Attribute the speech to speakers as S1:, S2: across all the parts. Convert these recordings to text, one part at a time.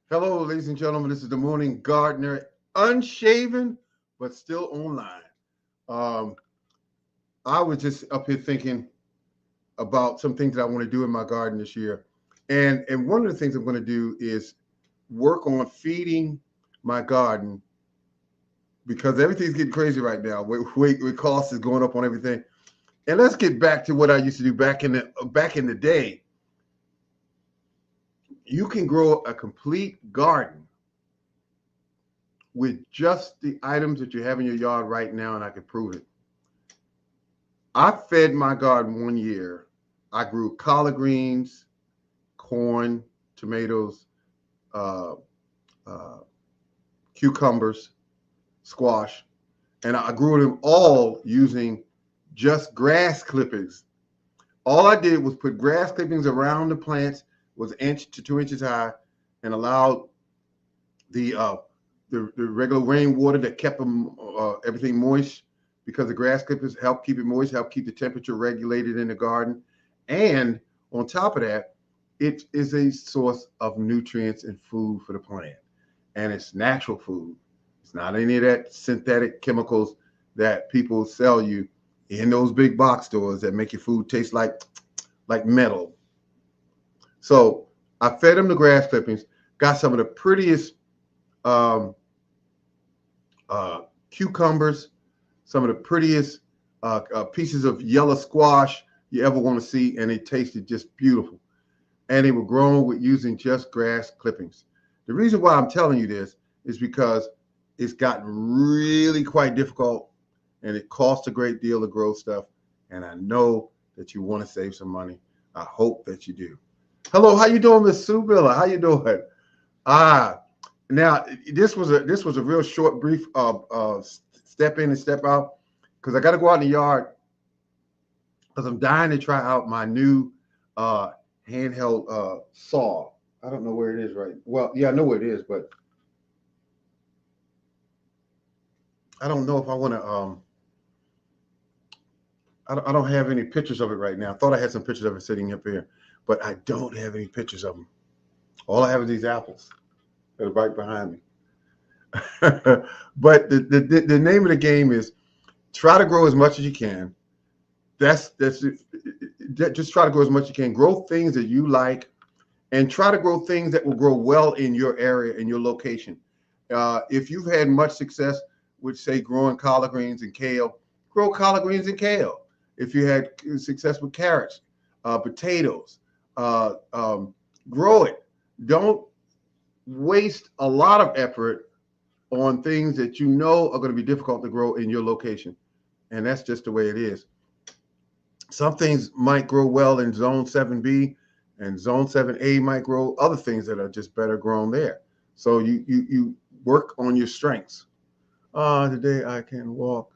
S1: Hello, ladies and gentlemen. This is the Morning Gardener, unshaven, but still online. Um, I was just up here thinking about some things that I want to do in my garden this year. And one of the things I'm going to do is work on feeding my garden because everything's getting crazy right now. With costs is going up on everything. And let's get back to what I used to do back in the day. You can grow a complete garden with just the items that you have in your yard right now, and I can prove it. I fed my garden one year. I grew collard greens, corn, tomatoes, uh, uh, cucumbers, squash, and I grew them all using just grass clippings. All I did was put grass clippings around the plants, was an inch to 2 inches high, and allowed the uh, the regular rainwater that kept them everything moist because the grass clippers help keep it moist, help keep the temperature regulated in the garden, and on top of that, it is a source of nutrients and food for the plant, and it's natural food. It's not any of that synthetic chemicals that people sell you in those big box stores that make your food taste like metal. So I fed them the grass clippings, got some of the prettiest um, uh, cucumbers, some of the prettiest pieces of yellow squash you ever want to see, and it tasted just beautiful. And they were grown with using just grass clippings. The reason why I'm telling you this is because it's gotten really quite difficult, and it costs a great deal to grow stuff. And I know that you want to save some money. I hope that you do. Hello, how you doing, Miss Sue Miller? How you doing? Ah, now this was a real short, brief step in and step out because I got to go out in the yard because I'm dying to try out my new uh, handheld saw. I don't know where it is right. Well, yeah, I know where it is, but I don't know if I want to. I don't have any pictures of it right now. I thought I had some pictures of it sitting up here, but I don't have any pictures of them. All I have is these apples that are right behind me. But the name of the game is try to grow as much as you can. That's just try to grow as much as you can. Grow things that you like, and try to grow things that will grow well in your area, in your location. If you've had much success with, say, growing collard greens and kale, grow collard greens and kale. If you had success with carrots, potatoes, grow it. Don't waste a lot of effort on things that you know are going to be difficult to grow in your location. And that's just the way it is. Some things might grow well in zone 7B, and zone 7A might grow other things that are just better grown there. So you work on your strengths. Today I can walk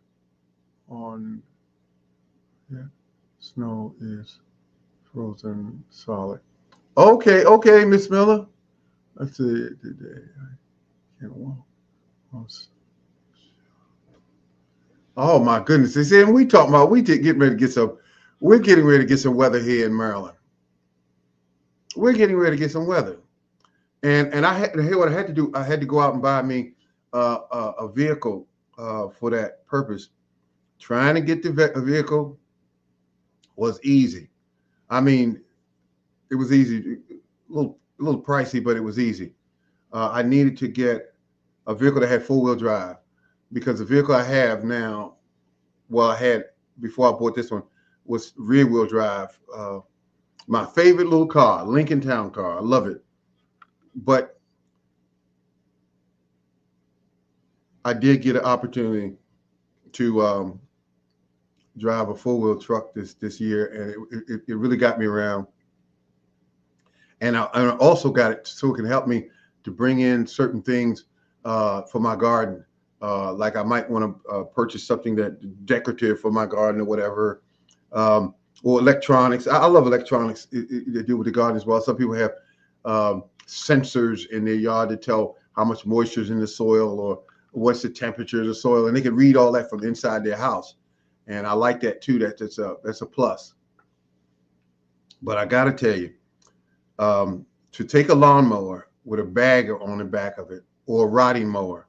S1: on, yeah, snow is frozen solid. Okay, Miss Miller. Let's see. Today I can walk on. Oh my goodness! You see, and we talking about we did getting ready to get some. We're getting ready to get some weather here in Maryland. We're getting ready to get some weather, and I had here what I had to do. I had to go out and buy me a vehicle for that purpose. Trying to get a vehicle was easy. I mean, it was easy, a little pricey, but it was easy. I needed to get a vehicle that had 4-wheel drive because the vehicle I have now, well, I had before I bought this one, was rear wheel drive. My favorite little car, Lincoln Town Car. I love it. But I did get an opportunity to drive a 4-wheel truck this year, and it really got me around. And I also got it so it can help me to bring in certain things for my garden. Like I might want to purchase something that decorative for my garden or whatever, or electronics. I love electronics that deal with the garden as well. Some people have sensors in their yard to tell how much moisture is in the soil or what's the temperature of the soil, and they can read all that from inside their house. And I like that too. That's a plus. But I got to tell you, to take a lawnmower with a bag on the back of it, or a rotting mower.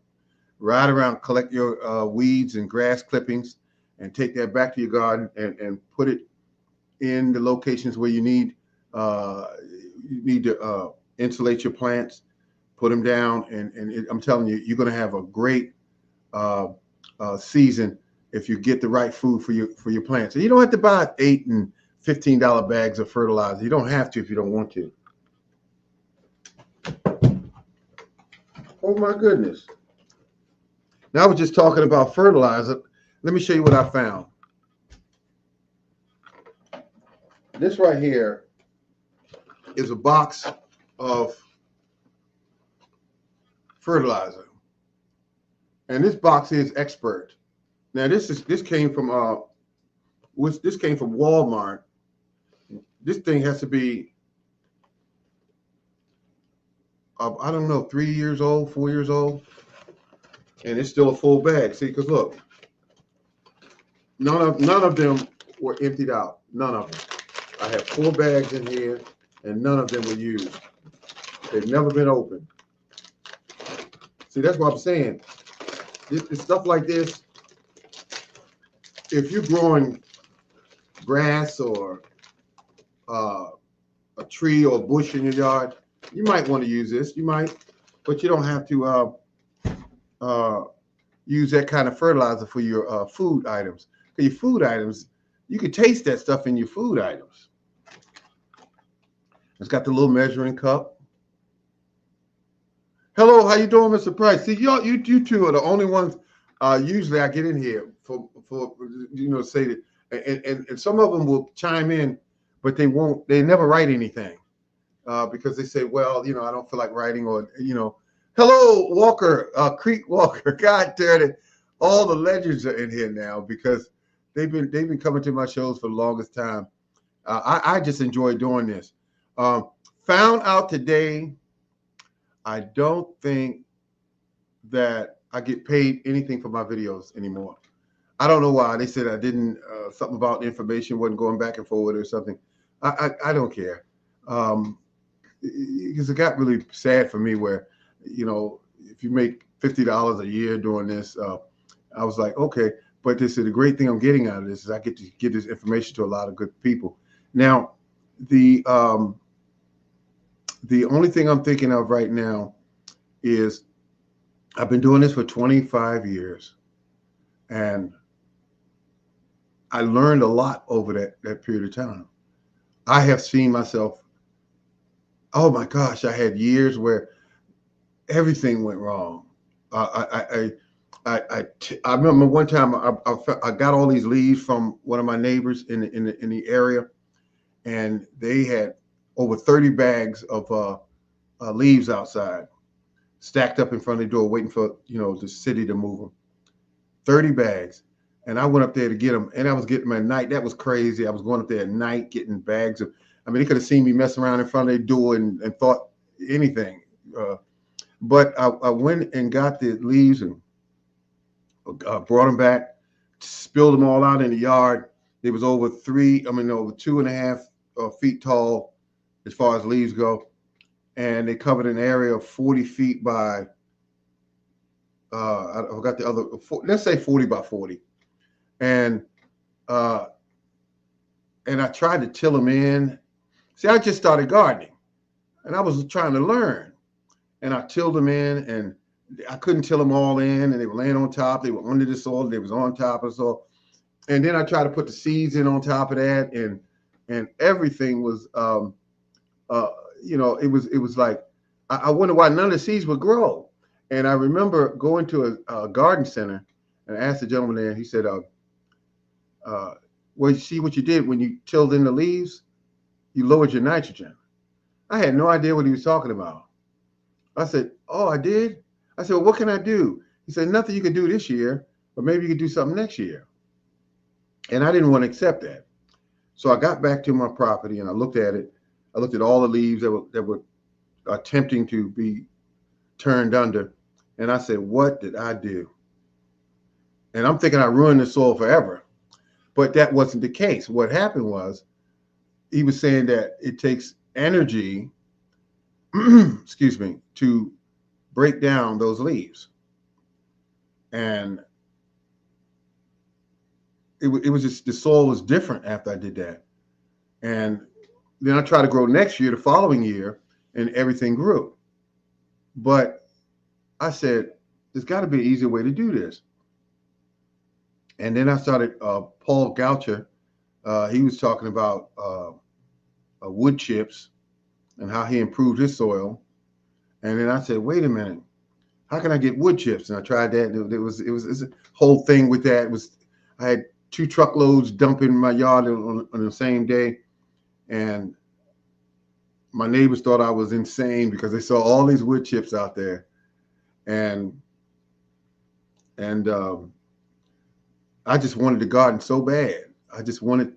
S1: Ride around, collect your weeds and grass clippings, and take that back to your garden and put it in the locations where you need to insulate your plants, put them down, and I'm telling you, you're going to have a great season if you get the right food for your plants. And you don't have to buy $8 and $15 bags of fertilizer. You don't have to if you don't want to. Oh my goodness. Now I was just talking about fertilizer. Let me show you what I found. This right here is a box of fertilizer. And this box is Expert. Now this came from Walmart. This thing has to be I don't know, 3 years old, 4 years old, and it's still a full bag. See, because look, none of them were emptied out. None of them. I have 4 bags in here, and none of them were used. They've never been opened. See, that's what I'm saying. This stuff like this, if you're growing grass or a tree or a bush in your yard, you might want to use this. You might, but you don't have to use that kind of fertilizer for your food items. For your food items, you can taste that stuff in your food items. It's got the little measuring cup. Hello, how you doing, Mr. Price? See, you two are the only ones usually I get in here for say that, and some of them will chime in, but they never write anything because they say, well, I don't feel like writing, or hello, Walker, Creek Walker. God damn it, all the legends are in here now because they've been coming to my shows for the longest time. I just enjoy doing this. Found out today, I don't think that I get paid anything for my videos anymore. I don't know why. They said I didn't, something about information wasn't going back and forward or something. I don't care. Because it got really sad for me where, if you make $50 a year doing this, I was like, okay. But this is the great thing I'm getting out of this is I get to give this information to a lot of good people. Now, the only thing I'm thinking of right now is I've been doing this for 25 years, and I learned a lot over that period of time. I have seen myself, oh my gosh, I had years where everything went wrong. I remember one time I got all these leaves from one of my neighbors in the area, and they had over 30 bags of leaves outside, stacked up in front of the door, waiting for the city to move them. 30 bags, and I went up there to get them, and I was getting them at night. That was crazy. I was going up there at night getting bags of. I mean, they could have seen me messing around in front of their door and thought anything. But I went and got the leaves and brought them back, spilled them all out in the yard. It was over 2.5 feet tall as far as leaves go. And they covered an area of 40 feet by, I forgot the other, let's say 40 by 40. And I tried to till them in. See, I just started gardening and I was trying to learn, and I tilled them in, and I couldn't till them all in, and they were laying on top. They were under the soil. They was on top of the soil. And then I tried to put the seeds in on top of that, and everything was, it was like, I wonder why none of the seeds would grow. And I remember going to a garden center and I asked the gentleman there, he said, well, you see what you did when you tilled in the leaves? You lowered your nitrogen. I had no idea what he was talking about. I said, oh, I did? I said, well, what can I do? He said, nothing you can do this year, but maybe you could do something next year. And I didn't want to accept that. So I got back to my property and I looked at it. I looked at all the leaves that were attempting to be turned under. And I said, what did I do? And I'm thinking I ruined the soil forever. But that wasn't the case. What happened was he was saying that it takes energy excuse me, to break down those leaves. And it was just, the soil was different after I did that. And then I tried to grow next year, the following year, and everything grew. But I said, there's got to be an easier way to do this. And then I started, Paul Goucher, he was talking about wood chips and how he improved his soil. And then I said, wait a minute, how can I get wood chips? And I tried that. And it was a whole thing with that. I had 2 truckloads dumping in my yard on the same day. And my neighbors thought I was insane because they saw all these wood chips out there. And I just wanted the garden so bad. I just wanted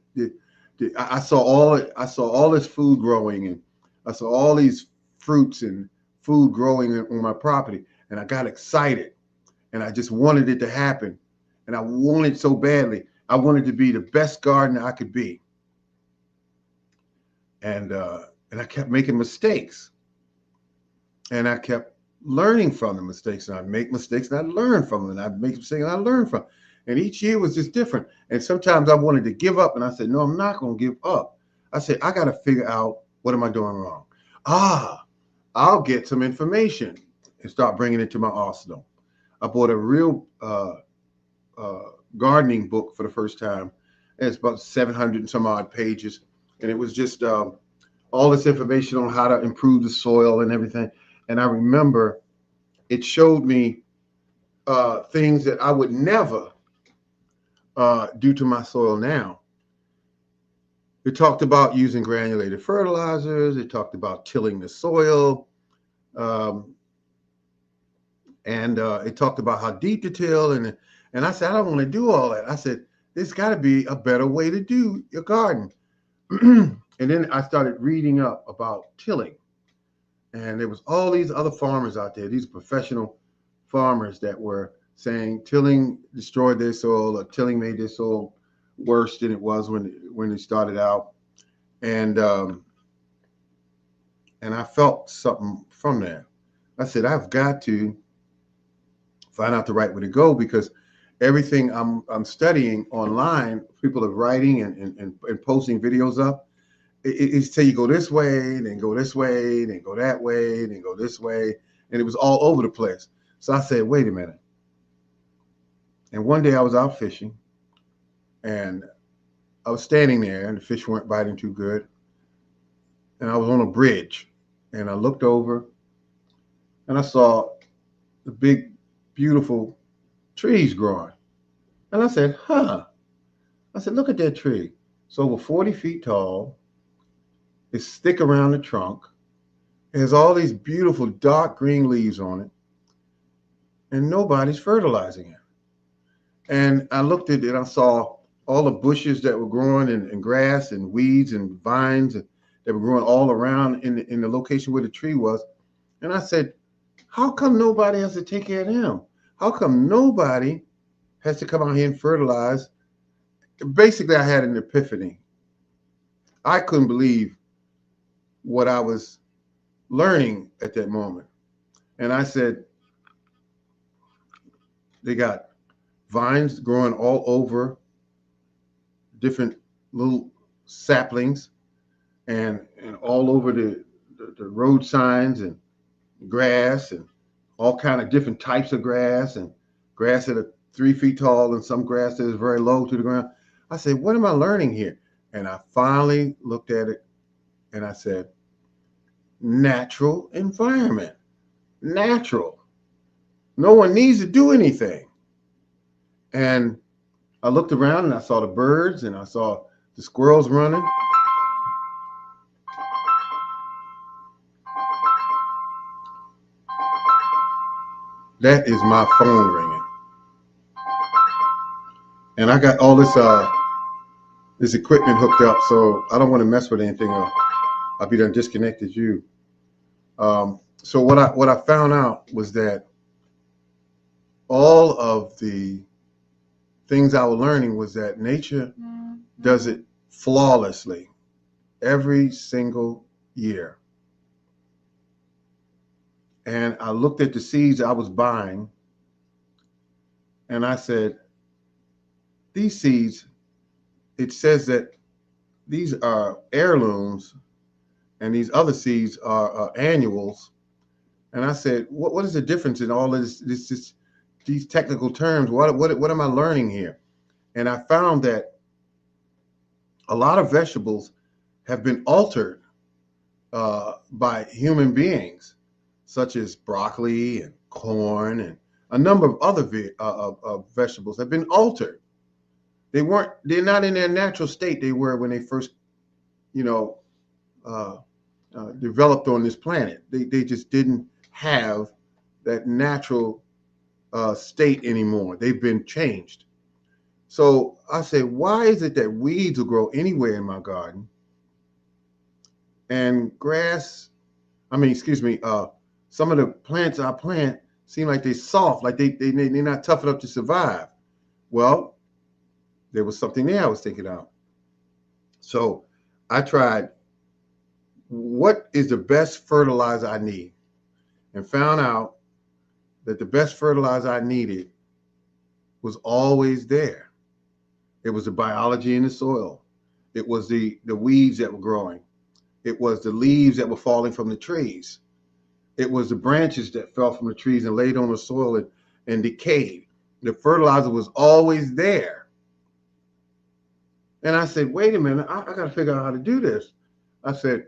S1: I saw all this food growing, and I saw all these fruits and food growing on my property, and I got excited, and I just wanted it to happen, and I wanted so badly. I wanted to be the best gardener I could be, and I kept making mistakes, and I kept learning from the mistakes, and I'd make mistakes and I'd learn from them, and I'd make mistakes and I'd learn from them. And each year was just different. And sometimes I wanted to give up, and I said, no, I'm not going to give up. I said, I got to figure out, what am I doing wrong? I'll get some information and start bringing it to my arsenal. I bought a real gardening book for the first time. It's about 700 and some odd pages. And it was just all this information on how to improve the soil and everything. And I remember it showed me things that I would never do to my soil now. It talked about using granulated fertilizers. It talked about tilling the soil. And it talked about how deep to till. And I said, I don't want to do all that. I said, there's got to be a better way to do your garden. And then I started reading up about tilling. And there was all these other farmers out there, these professional farmers that were saying tilling destroyed their soil, or tilling made their soil worse than it was when it started out. And I felt something from that. I said, I've got to find out the right way to go, because everything I'm studying online, people are writing and posting videos up. It say you go this way, then go this way, then go that way, then go this way. And it was all over the place. So I said, wait a minute. And one day I was out fishing, and I was standing there, and the fish weren't biting too good. And I was on a bridge, and I looked over, and I saw the big, beautiful trees growing. And I said, I said, look at that tree. It's over 40 feet tall. It's thick around the trunk. It has all these beautiful dark green leaves on it, and nobody's fertilizing it. And I looked at it, I saw all the bushes that were growing, and grass and weeds and vines that were growing all around in the location where the tree was. And I said, how come nobody has to take care of them? How come nobody has to come out here and fertilize? Basically, I had an epiphany. I couldn't believe what I was learning at that moment. And I said, they got vines growing all over, different little saplings, and all over the road signs, and grass, and all kind of different types of grass, and grass that are 3 feet tall, and some grass that is very low to the ground. I said, what am I learning here? And I finally looked at it, and I said, natural environment. Natural. No one needs to do anything. And I looked around, and I saw the birds, and I saw the squirrels running. That is my phone ringing. And I got all this equipment hooked up, so I don't want to mess with anything else. I'll be done disconnected you. So what I found out was that all of the things I was learning was that nature does it flawlessly every single year. And I looked at the seeds I was buying, and I said, these seeds, it says that these are heirlooms and these other seeds are annuals. And I said, what is the difference in all of these technical terms? What am I learning here? And I found that a lot of vegetables have been altered by human beings, such as broccoli and corn and a number of other vegetables have been altered. They're not in their natural state they were when they first, you know, uh, developed on this planet. They just didn't have that natural state anymore. They've been changed. So I say, why is it that weeds will grow anywhere in my garden and grass, excuse me, some of the plants I plant seem like they're soft, like they're not tough enough to survive. Well, there was something there I was thinking of. So I tried, what is the best fertilizer I need? And found out that the best fertilizer I needed was always there. It was the biology in the soil. It was the weeds that were growing. It was the leaves that were falling from the trees. It was the branches that fell from the trees and laid on the soil and decayed. The fertilizer was always there. And I said, wait a minute, I got to figure out how to do this. I said,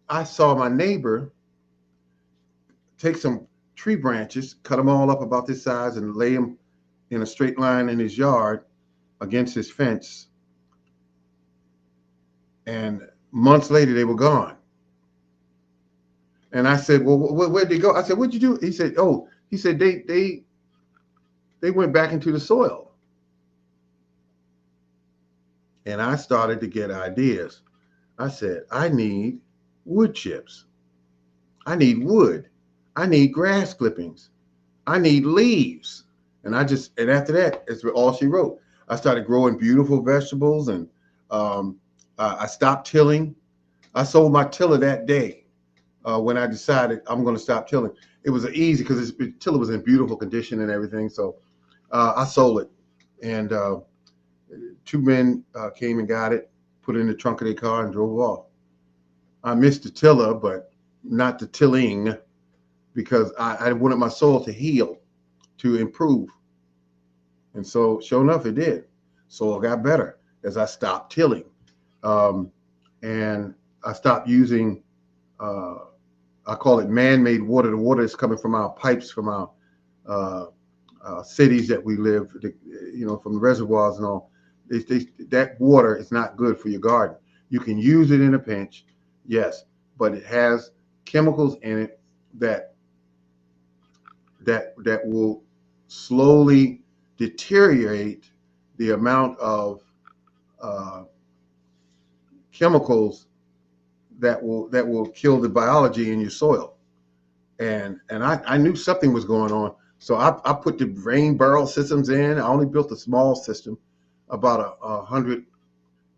S1: I saw my neighbor take some tree branches, cut them all up about this size and lay them in a straight line in his yard against his fence. And months later, they were gone. And I said, well, where'd they go? I said, what'd you do? He said, they went back into the soil. And I started to get ideas. I said, I need wood chips. I need wood. I need grass clippings. I need leaves. And after that, it's all she wrote. I started growing beautiful vegetables, and I stopped tilling. I sold my tiller that day when I decided I'm going to stop tilling. It was easy because the tiller was in beautiful condition and everything. So I sold it, and two men came and got it, put it in the trunk of their car, and drove off. I missed the tiller, but not the tilling, because I wanted my soil to heal, to improve. And so, sure enough, it did. Soil got better as I stopped tilling. And I stopped using, I call it man-made water. The water is coming from our pipes, from our cities that we live, from the reservoirs and all. That water is not good for your garden. You can use it in a pinch, yes, but it has chemicals in it that will slowly deteriorate the amount of chemicals that will kill the biology in your soil. And I knew something was going on, so I put the rain barrel systems in. I only built a small system, about 100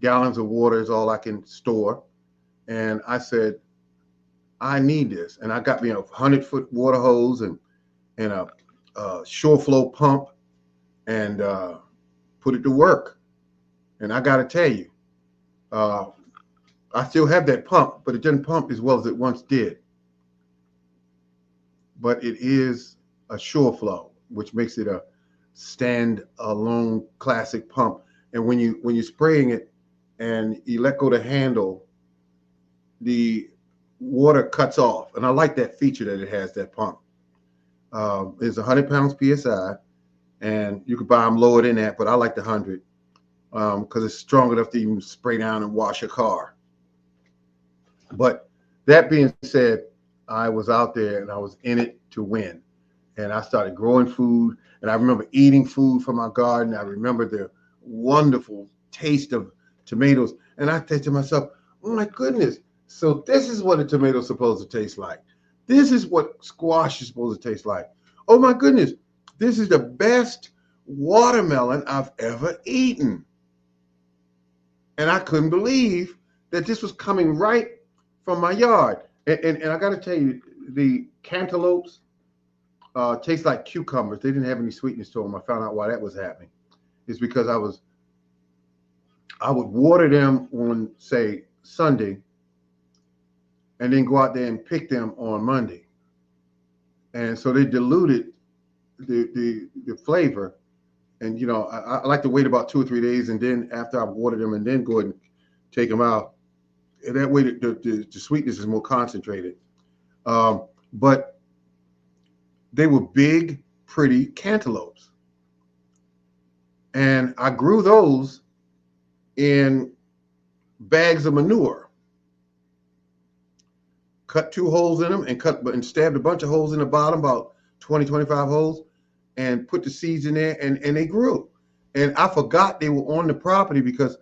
S1: gallons of water is all I can store. And I said, I need this. And I got me a 100-foot water hose and a shore flow pump, and put it to work. And I got to tell you, I still have that pump, but it doesn't pump as well as it once did. But it is a shore flow, which makes it a stand-alone classic pump. And when you're spraying it and you let go the handle, the water cuts off. And I like that feature that it has, that pump. It's 100 pounds PSI, and you could buy them lower than that, but I like the 100 because it's strong enough to even spray down and wash a car. But that being said, I was out there and I was in it to win. And I started growing food, and I remember eating food from my garden. I remember the wonderful taste of tomatoes. And I said to myself, oh my goodness, so this is what a tomato is supposed to taste like. This is what squash is supposed to taste like. Oh my goodness, this is the best watermelon I've ever eaten. And I couldn't believe that this was coming right from my yard. And I got to tell you, the cantaloupes taste like cucumbers. They didn't have any sweetness to them. I found out why that was happening. It's because I would water them on, say, Sunday, and then go out there and pick them on Monday. And so they diluted the flavor. And I like to wait about 2 or 3 days, and then after I've watered them, and then go ahead and take them out. And that way, the sweetness is more concentrated. But they were big, pretty cantaloupes, and I grew those in bags of manure. Cut 2 holes in them and stabbed a bunch of holes in the bottom, about 20, 25 holes, and put the seeds in there, and they grew. And I forgot they were on the property, because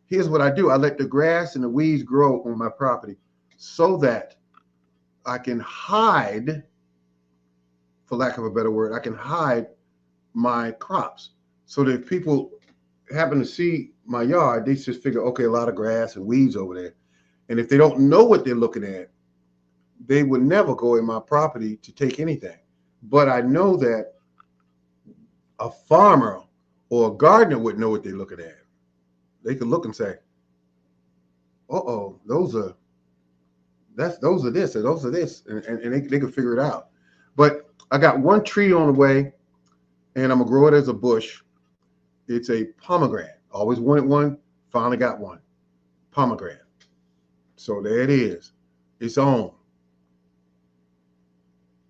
S1: here's what I do. I let the grass and the weeds grow on my property so that I can hide, for lack of a better word, I can hide my crops. So that if people happen to see my yard, they just figure, okay, a lot of grass and weeds over there. And if they don't know what they're looking at, they would never go in my property to take anything. But I know that a farmer or a gardener would know what they're looking at. They could look and say, those are this, or those are this, and they could figure it out. But I got one tree on the way, and I'm gonna grow it as a bush. It's a pomegranate. Always wanted one, finally got one. Pomegranate. So there it is. It's on.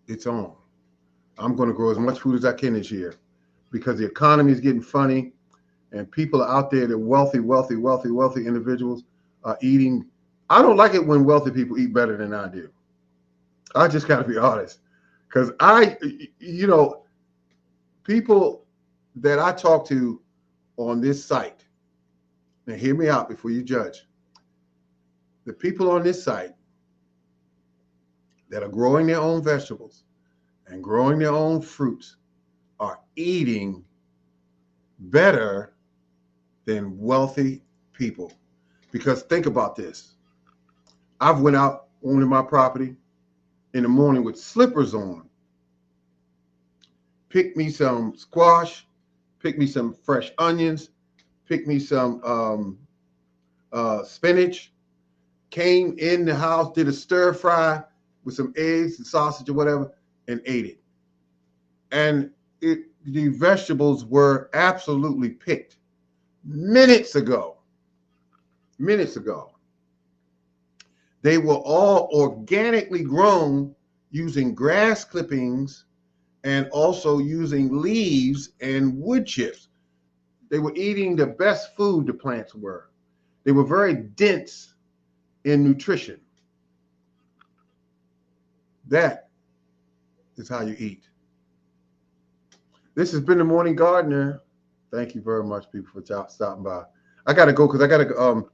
S1: It's on. I'm gonna grow as much food as I can this year, because the economy is getting funny, and people are out there, the wealthy individuals are eating. I don't like it when wealthy people eat better than I do. I just got to be honest, because people that I talk to on this site, now hear me out before you judge. The people on this site that are growing their own vegetables and growing their own fruits are eating better than wealthy people. Because think about this. I've went out onto my property in the morning with slippers on, picked me some squash, picked me some fresh onions, picked me some spinach, came in the house, did a stir fry with some eggs and sausage or whatever, and ate it. And the vegetables were absolutely picked minutes ago. They were all organically grown using grass clippings and also using leaves and wood chips. They were eating the best food the plants were. They were very dense in nutrition. That is how you eat. This has been the Morning Gardener. Thank you very much, people, for stopping by. I got to go because I got to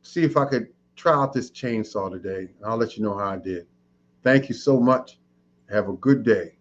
S1: see if I could try out this chainsaw today. I'll let you know how I did. Thank you so much. Have a good day.